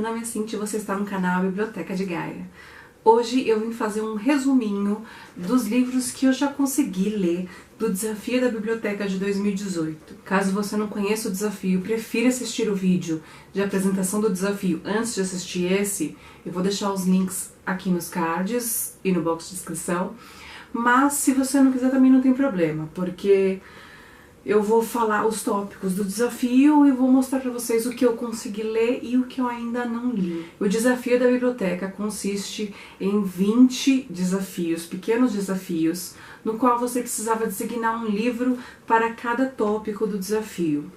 meu nome é Cintia e você está no canal Biblioteca de Gaia. Hoje eu vim fazer um resuminho dos livros que eu já consegui ler do Desafio da Biblioteca de 2018. Caso você não conheça o desafio, prefira assistir o vídeo de apresentação do desafio antes de assistir esse, eu vou deixar os links aqui nos cards e no box de descrição. Mas se você não quiser também não tem problema, porque eu vou falar os tópicos do desafio e vou mostrar para vocês o que eu consegui ler e o que eu ainda não li. O desafio da biblioteca consiste em 20 desafios, pequenos desafios, no qual você precisava designar um livro para cada tópico do desafio.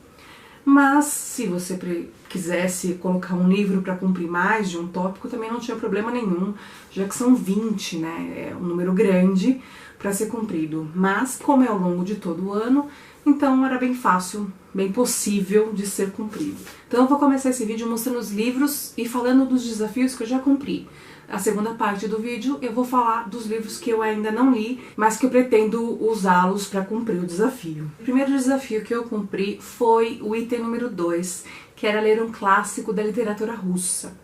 Mas se você quisesse colocar um livro para cumprir mais de um tópico, também não tinha problema nenhum, já que são 20, né? É um número grande para ser cumprido. Mas como é ao longo de todo o ano, então era bem fácil, bem possível de ser cumprido. Então eu vou começar esse vídeo mostrando os livros e falando dos desafios que eu já cumpri. A segunda parte do vídeo eu vou falar dos livros que eu ainda não li, mas que eu pretendo usá-los para cumprir o desafio. O primeiro desafio que eu cumpri foi o item número 2, que era ler um clássico da literatura russa.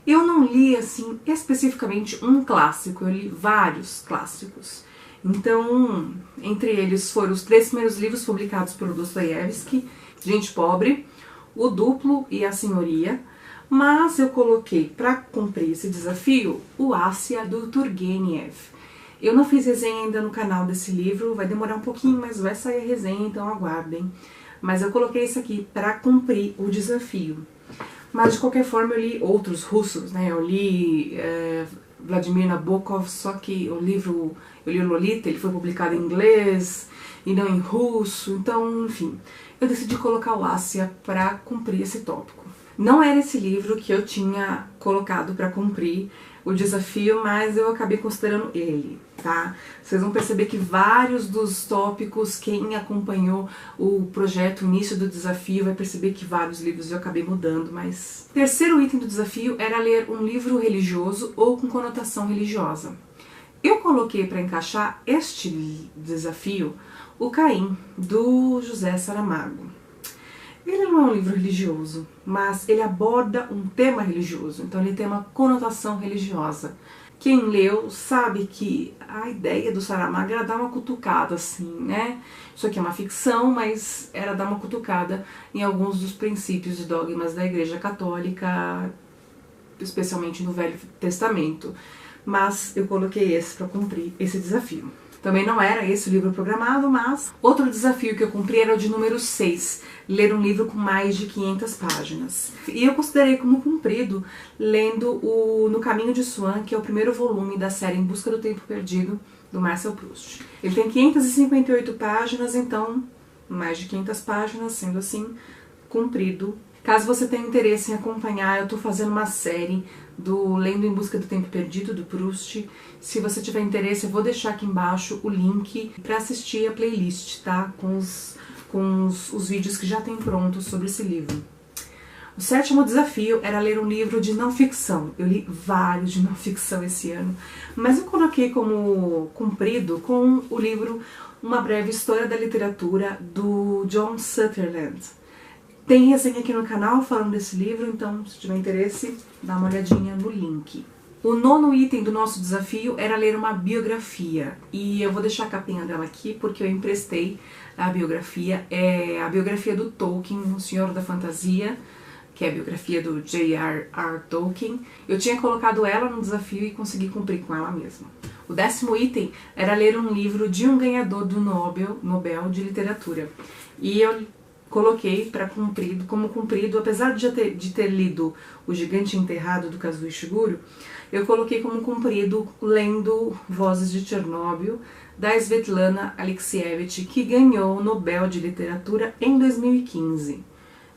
Eu não li, assim, especificamente um clássico, eu li vários clássicos. Então, entre eles foram os 3 primeiros livros publicados por Dostoiévski, Gente Pobre, O Duplo e A Senhoria, mas eu coloquei para cumprir esse desafio o Assia do Turgenev. Eu não fiz resenha ainda no canal desse livro, vai demorar um pouquinho, mas vai sair a resenha, então aguardem. Mas eu coloquei isso aqui para cumprir o desafio. Mas de qualquer forma eu li outros russos, né? Eu li Vladimir Nabokov, só que o livro, eu li Lolita, ele foi publicado em inglês e não em russo, então, enfim, eu decidi colocar o Assia para cumprir esse tópico. Não era esse livro que eu tinha colocado para cumprir o desafio, mas eu acabei considerando ele, tá? Vocês vão perceber que vários dos tópicos, quem acompanhou o projeto, o início do desafio, vai perceber que vários livros eu acabei mudando, mas... O terceiro item do desafio era ler um livro religioso ou com conotação religiosa. Eu coloquei para encaixar este desafio o Caim, do José Saramago. Ele não é um livro religioso, mas ele aborda um tema religioso, então ele tem uma conotação religiosa. Quem leu sabe que a ideia do Saramago era dar uma cutucada assim, né? Isso aqui é uma ficção, mas era dar uma cutucada em alguns dos princípios e dogmas da Igreja Católica, especialmente no Velho Testamento. Mas eu coloquei esse para cumprir esse desafio. Também não era esse o livro programado, mas outro desafio que eu cumpri era o de número 6, ler um livro com mais de 500 páginas. E eu considerei como cumprido lendo o No Caminho de Swan, que é o primeiro volume da série Em Busca do Tempo Perdido, do Marcel Proust. Ele tem 558 páginas, então mais de 500 páginas, sendo assim, cumprido. Caso você tenha interesse em acompanhar, eu estou fazendo uma série do Lendo em Busca do Tempo Perdido, do Proust. Se você tiver interesse, eu vou deixar aqui embaixo o link para assistir a playlist, tá? Com os vídeos que já tem prontos sobre esse livro. O sétimo desafio era ler um livro de não ficção. Eu li vários de não ficção esse ano, mas eu coloquei como cumprido com o livro Uma Breve História da Literatura, do John Sutherland. Tem resenha aqui no canal falando desse livro, então se tiver interesse, dá uma olhadinha no link. O nono item do nosso desafio era ler uma biografia, e eu vou deixar a capinha dela aqui porque eu emprestei a biografia. É a biografia do Tolkien, O Senhor da Fantasia, que é a biografia do J.R.R. Tolkien. Eu tinha colocado ela no desafio e consegui cumprir com ela mesma. O 10º item era ler um livro de um ganhador do Nobel de Literatura, e eu coloquei para como cumprido, apesar de ter lido O Gigante Enterrado, do Kazuo Ishiguro, eu coloquei como cumprido lendo Vozes de Chernobyl, da Svetlana Alexievich, que ganhou o Nobel de Literatura em 2015.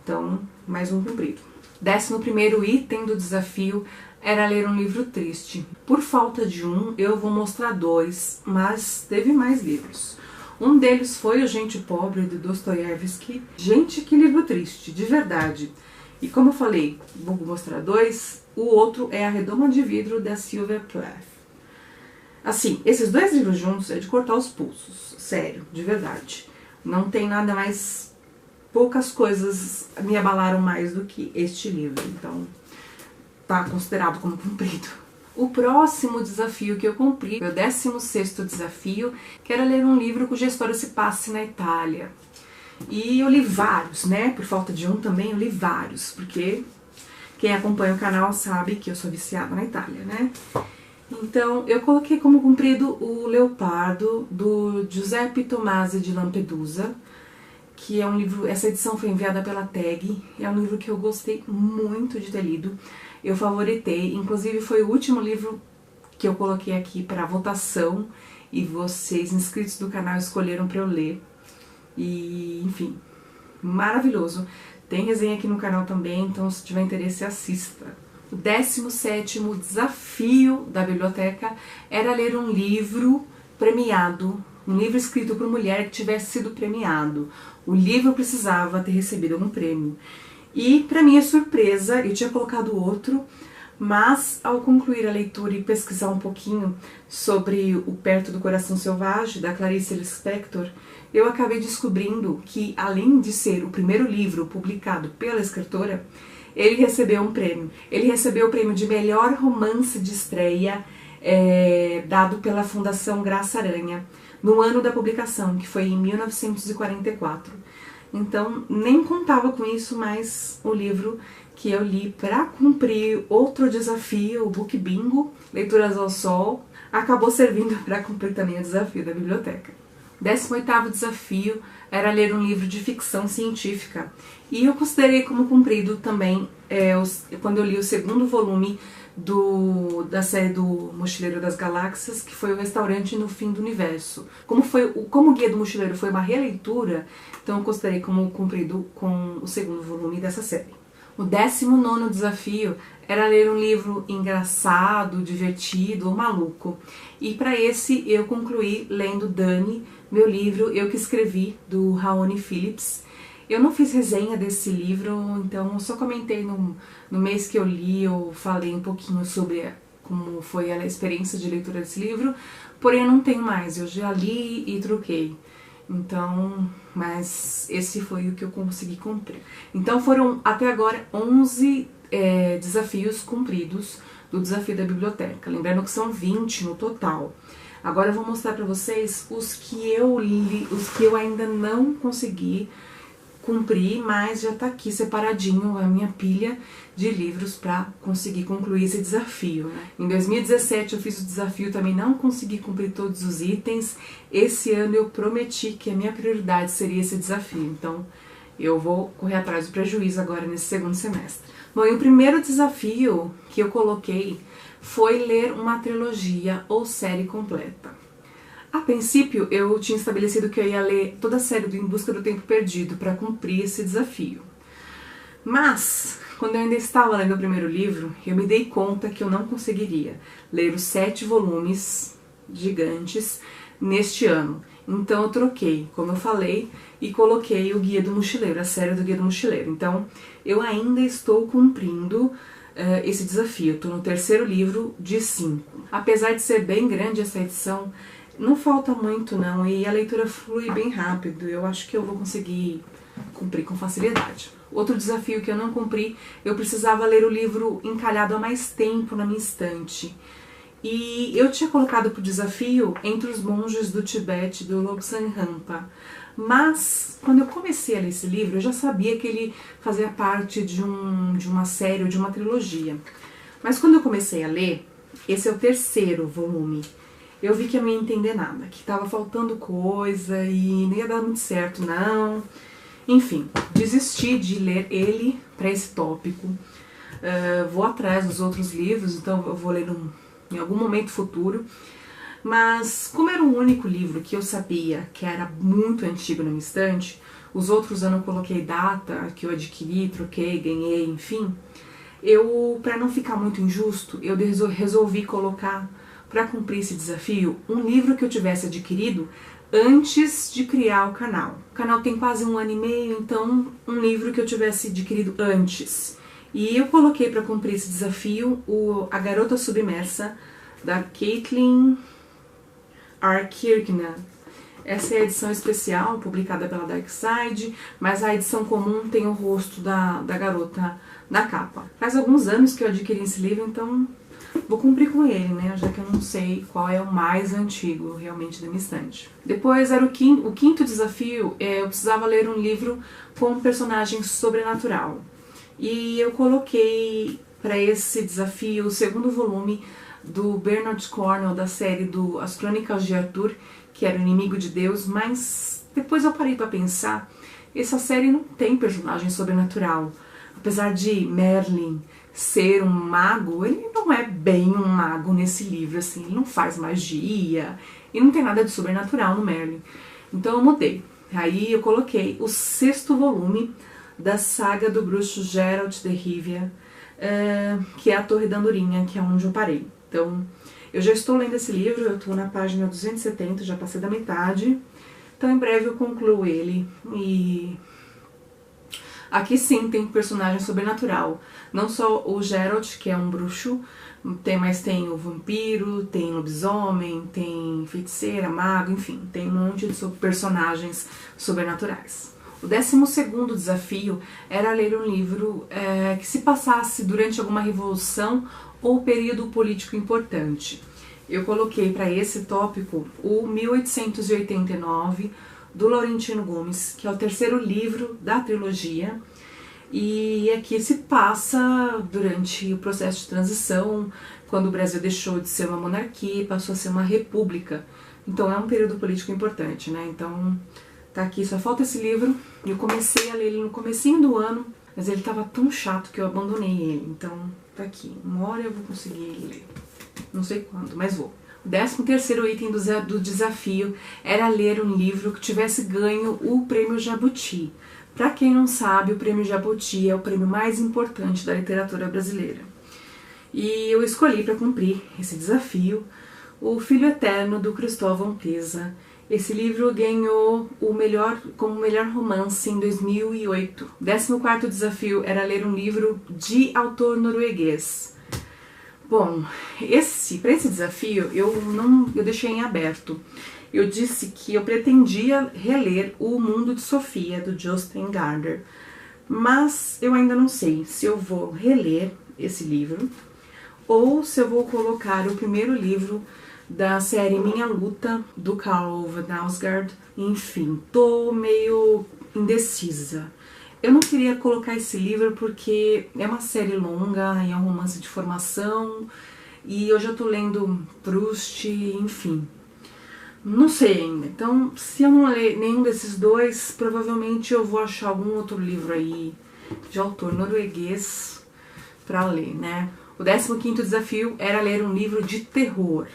Então, mais um cumprido. 11º item do desafio era ler um livro triste. Por falta de um, eu vou mostrar 2, mas teve mais livros. Um deles foi o Gente Pobre, de Dostoiévski. Gente, que livro triste, de verdade. E como eu falei, vou mostrar 2, o outro é A Redoma de Vidro, da Sylvia Plath. Assim, esses 2 livros juntos é de cortar os pulsos, sério, de verdade. Não tem nada mais... Poucas coisas me abalaram mais do que este livro, então tá considerado como cumprido. O próximo desafio que eu cumpri foi o 16º desafio, que era ler um livro cuja história se passe na Itália. E eu li vários, né? Por falta de um também, eu li vários, porque quem acompanha o canal sabe que eu sou viciada na Itália, né? Então, eu coloquei como cumprido o Leopardo, do Giuseppe Tomasi de Lampedusa, que é um livro, essa edição foi enviada pela Tag, é um livro que eu gostei muito de ter lido, eu favoritei, inclusive foi o último livro que eu coloquei aqui para votação, e vocês, inscritos do canal, escolheram para eu ler, e enfim, maravilhoso. Tem resenha aqui no canal também, então se tiver interesse, assista. O 17º desafio da biblioteca era ler um livro premiado, um livro escrito por mulher que tivesse sido premiado. O livro precisava ter recebido algum prêmio. E, para minha surpresa, eu tinha colocado outro, mas ao concluir a leitura e pesquisar um pouquinho sobre O Perto do Coração Selvagem, da Clarice Lispector, eu acabei descobrindo que, além de ser o primeiro livro publicado pela escritora, ele recebeu um prêmio. Ele recebeu o prêmio de melhor romance de estreia, dado pela Fundação Graça Aranha, no ano da publicação, que foi em 1944. Então, nem contava com isso, mas o livro que eu li para cumprir outro desafio, o Book Bingo, Leituras ao Sol, acabou servindo para cumprir também o desafio da biblioteca. 18º desafio era ler um livro de ficção científica, e eu considerei como cumprido também quando eu li o segundo volume da série do Mochileiro das Galáxias, que foi O Restaurante no Fim do Universo. Como o Guia do Mochileiro foi uma releitura, então eu considerei como cumprido com o segundo volume dessa série. O 19º desafio era ler um livro engraçado, divertido ou maluco. E para esse eu concluí lendo Dani, meu livro Eu Que Escrevi, do Raoni Phillips. Eu não fiz resenha desse livro, então eu só comentei no mês que eu li, eu falei um pouquinho sobre como foi a experiência de leitura desse livro, porém eu não tenho mais, eu já li e troquei. Então, mas esse foi o que eu consegui cumprir. Então foram até agora 11 desafios cumpridos do desafio da biblioteca. Lembrando que são 20 no total. Agora eu vou mostrar para vocês os que eu li, os que eu ainda não consegui cumprir, mas já tá aqui separadinho a minha pilha de livros para conseguir concluir esse desafio, né? Em 2017 eu fiz o desafio, também não consegui cumprir todos os itens. Esse ano eu prometi que a minha prioridade seria esse desafio, então eu vou correr atrás do prejuízo agora nesse segundo semestre. Bom, e o primeiro desafio que eu coloquei foi ler uma trilogia ou série completa. A princípio, eu tinha estabelecido que eu ia ler toda a série do Em Busca do Tempo Perdido para cumprir esse desafio. Mas, quando eu ainda estava lendo o primeiro livro, eu me dei conta que eu não conseguiria ler os 7 volumes gigantes neste ano. Então eu troquei, como eu falei, e coloquei o Guia do Mochileiro, a série do Guia do Mochileiro. Então, eu ainda estou cumprindo esse desafio. Estou no 3º livro de 5. Apesar de ser bem grande essa edição, não falta muito não, e a leitura flui bem rápido. Eu acho que eu vou conseguir cumprir com facilidade. Outro desafio que eu não cumpri, eu precisava ler o livro encalhado há mais tempo na minha estante. E eu tinha colocado para o desafio Entre os Monges do Tibete, do Lobsang Rampa. Mas, quando eu comecei a ler esse livro, eu já sabia que ele fazia parte de uma série ou de uma trilogia. Mas quando eu comecei a ler, esse é o 3º volume. Eu vi que eu não ia entender nada, que estava faltando coisa e não ia dar muito certo, não. Enfim, desisti de ler ele para esse tópico. Vou atrás dos outros livros, então eu vou ler em algum momento futuro. Mas, como era o único livro que eu sabia que era muito antigo na minha estante, os outros eu não coloquei data, que eu adquiri, troquei, ganhei, enfim. Para não ficar muito injusto, eu resolvi colocar, para cumprir esse desafio, um livro que eu tivesse adquirido antes de criar o canal. O canal tem quase 1 ano e meio, então um livro que eu tivesse adquirido antes. E eu coloquei para cumprir esse desafio A Garota Submersa, da Caitlin R. Kirkman. Essa é a edição especial, publicada pela Dark Side, mas a edição comum tem o rosto da garota na capa. Faz alguns anos que eu adquiri esse livro, então vou cumprir com ele, né? Já que eu não sei qual é o mais antigo realmente da minha estante. Depois era o quinto desafio, eu precisava ler um livro com um personagem sobrenatural. E eu coloquei para esse desafio o segundo volume do Bernard Cornwell, da série As Crônicas de Arthur, que era o inimigo de Deus, mas depois eu parei para pensar, essa série não tem personagem sobrenatural. Apesar de Merlin ser um mago, ele não é bem um mago nesse livro, assim, ele não faz magia, e não tem nada de sobrenatural no Merlin. Então eu mudei. Aí eu coloquei o sexto volume da saga do bruxo Geralt de Rivia, que é a Torre da Andorinha, que é onde eu parei. Então, eu já estou lendo esse livro, eu estou na página 270, já passei da metade. Então, em breve eu concluo ele. E aqui sim tem personagem sobrenatural. Não só o Geralt, que é um bruxo, mas tem o vampiro, tem lobisomem, tem feiticeira, mago, enfim, tem um monte de personagens sobrenaturais. O 12º desafio era ler um livro que se passasse durante alguma revolução ou período político importante. Eu coloquei para esse tópico o 1889, do Laurentino Gomes, que é o terceiro livro da trilogia, e aqui se passa durante o processo de transição, quando o Brasil deixou de ser uma monarquia e passou a ser uma república. Então é um período político importante, né? Então tá aqui, só falta esse livro. Eu comecei a ler ele no comecinho do ano, mas ele tava tão chato que eu abandonei ele. Então tá aqui, uma hora eu vou conseguir ler. Não sei quando, mas vou. O 13º item do desafio era ler um livro que tivesse ganho o Prêmio Jabuti. Para quem não sabe, o Prêmio Jabuti é o prêmio mais importante da literatura brasileira. E eu escolhi para cumprir esse desafio O Filho Eterno, do Cristóvão Pesa. Esse livro ganhou como melhor romance em 2008. O 14º desafio era ler um livro de autor norueguês. Bom, para esse desafio eu deixei em aberto. Eu disse que eu pretendia reler O Mundo de Sofia, do Jostein Gaarder, mas eu ainda não sei se eu vou reler esse livro ou se eu vou colocar o primeiro livro da série Minha Luta, do Karl Ove Knausgaard. Enfim, tô meio indecisa. Eu não queria colocar esse livro porque é uma série longa e é um romance de formação, e eu já tô lendo Proust, enfim. Não sei ainda. Então, se eu não ler nenhum desses dois, provavelmente eu vou achar algum outro livro aí de autor norueguês para ler, né? O 15º desafio era ler um livro de terror.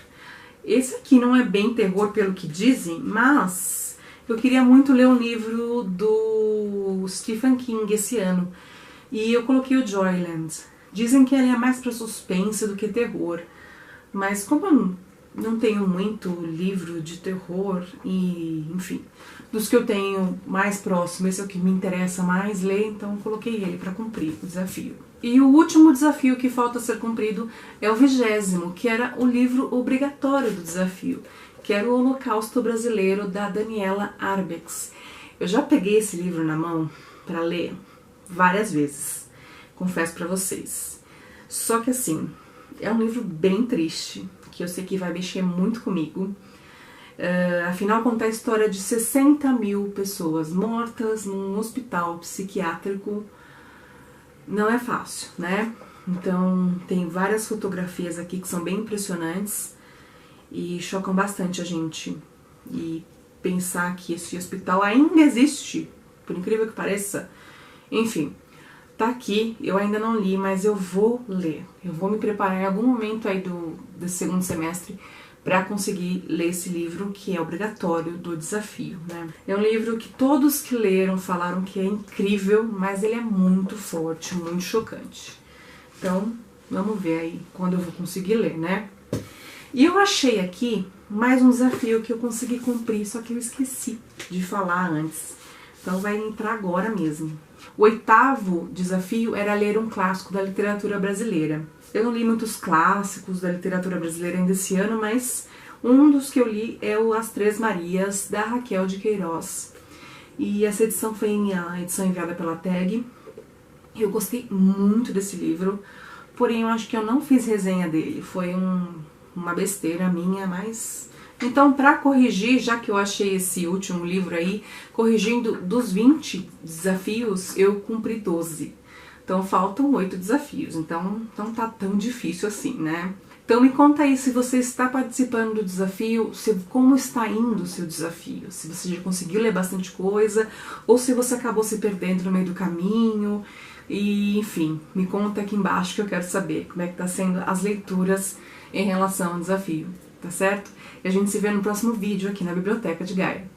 Esse aqui não é bem terror pelo que dizem, mas eu queria muito ler um livro do Stephen King esse ano. E eu coloquei o Joyland. Dizem que ele é mais para suspense do que terror. Mas como eu não tenho muito livro de terror, e enfim, dos que eu tenho mais próximo, esse é o que me interessa mais ler, então eu coloquei ele para cumprir o desafio. E o último desafio que falta ser cumprido é o 20º, que era o livro obrigatório do desafio, que era o Holocausto Brasileiro, da Daniela Arbex. Eu já peguei esse livro na mão para ler várias vezes, confesso para vocês. Só que assim, é um livro bem triste, que eu sei que vai mexer muito comigo. Afinal, conta a história de 60 mil pessoas mortas num hospital psiquiátrico. Não é fácil, né? Então, tem várias fotografias aqui que são bem impressionantes e chocam bastante a gente. E pensar que esse hospital ainda existe, por incrível que pareça. Enfim, tá aqui, eu ainda não li, mas eu vou ler. Eu vou me preparar em algum momento aí desse segundo semestre para conseguir ler esse livro, que é obrigatório do desafio, né? É um livro que todos que leram falaram que é incrível, mas ele é muito forte, muito chocante. Então, vamos ver aí quando eu vou conseguir ler, né? E eu achei aqui mais um desafio que eu consegui cumprir, só que eu esqueci de falar antes. Então vai entrar agora mesmo. O 8º desafio era ler um clássico da literatura brasileira. Eu não li muitos clássicos da literatura brasileira ainda esse ano, mas Um dos que eu li é o As Três Marias, da Raquel de Queiroz. E essa edição foi a edição enviada pela TAG. Eu gostei muito desse livro, porém eu acho que eu não fiz resenha dele. Foi uma besteira minha, mas... Então, para corrigir, já que eu achei esse último livro aí, corrigindo dos 20 desafios, eu cumpri 12. Então, faltam 8 desafios. Então, não tá tão difícil assim, né? Então, me conta aí se você está participando do desafio, como está indo o seu desafio. Se você já conseguiu ler bastante coisa, ou se você acabou se perdendo no meio do caminho. E, enfim, me conta aqui embaixo que eu quero saber como é que tá sendo as leituras em relação ao desafio, tá certo? E a gente se vê no próximo vídeo aqui na Biblioteca de Gaia.